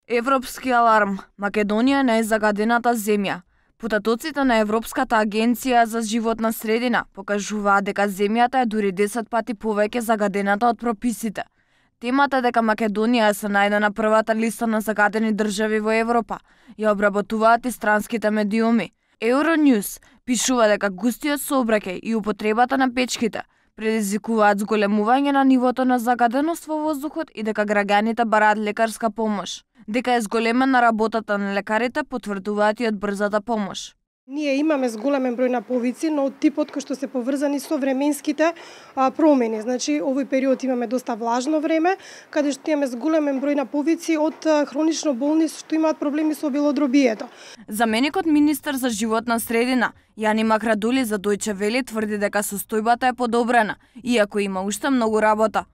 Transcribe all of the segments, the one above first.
Европски аларм. Македонија е најзагадената земја. Потатоците на Европската агенција за животна средина покажуваат дека земјата е дури 10 пати повеќе загадената од прописите. Темата дека Македонија се најде на првата листа на загадени држави во Европа ја обработуваат и странските медиуми. Euronews пишува дека густиот сообраќај и употребата на печките предизвикуваат зголемување на нивото на загаденост во воздухот и дека граѓаните бараат лекарска помош. Дека е зголемена работата на лекарите потврдуваат и од брзата помош. Ние имаме зголемен број на повици, но од типот кои што се поврзани со временските промени. Значи, овој период имаме доста влажно време, каде што имаме зголемен број на повици од хронично болни што имаат проблеми со белодробието. Заменикот министер за животна средина Јани Макрадули за Дојче Вели тврди дека состојбата е подобрена, иако има уште многу работа.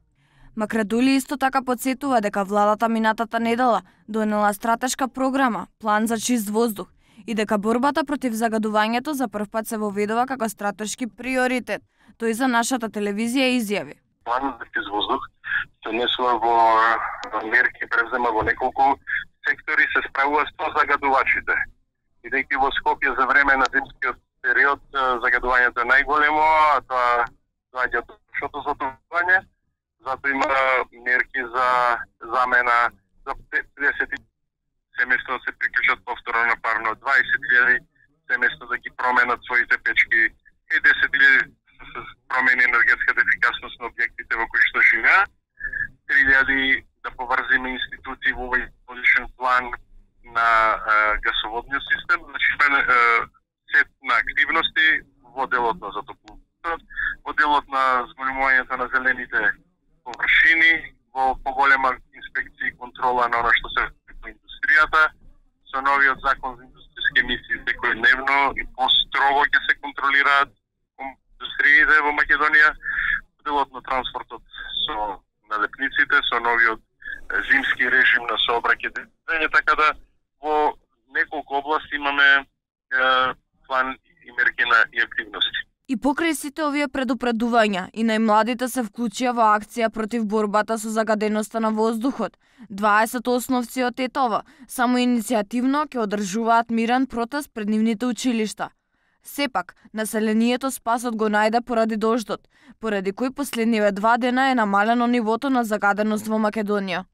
Макрадули исто така потсетува дека владата минатата недела донела стратешка програма, план за чист воздух, и дека борбата против загадувањето за прв пат се воведува како стратешки приоритет. Тој за нашата телевизија изјави. Планот за чист воздух се внесува во мерки, превзема во неколку сектори, се справува со загадувачите. Бидејќи во Скопје за време на зимскиот период загадувањето е најголемо, а тоа доаѓа од шото затопување. Затоа има мерки за замена за 50 семејства да се приклучат повторно на парно, 20.000 семејства да ги променат своите печки и 10.000 да се промени енергетската ефикасност на објектите во кои што живеат, 3.000 да поврзиме институции во овој годишен план на гасоводниот систем, значи сет на активности во делот на затоплувањето, во делот на зголемувањето на зелените површини, во поголема инспекција и контрола на она што се во индустријата, со новиот закон за индустријски емисии секојдневно и построго ќе се контролираат индустриите во Македонија, во делот на транспортот со налепниците, со новиот зимски режим на сообраќај, така да во неколку области имаме план и мерки и активности. И покрај сите овие предупредувања, и најмладите се вклучија во акција против борбата со загаденоста на воздухот. 20 основци од ЕТОВ само иницијативно ќе одржуваат мирен протест пред нивните училишта. Сепак, населението спасот го најде поради дождот, поради кој последниве 2 дена е намалено нивото на загаденост во Македонија.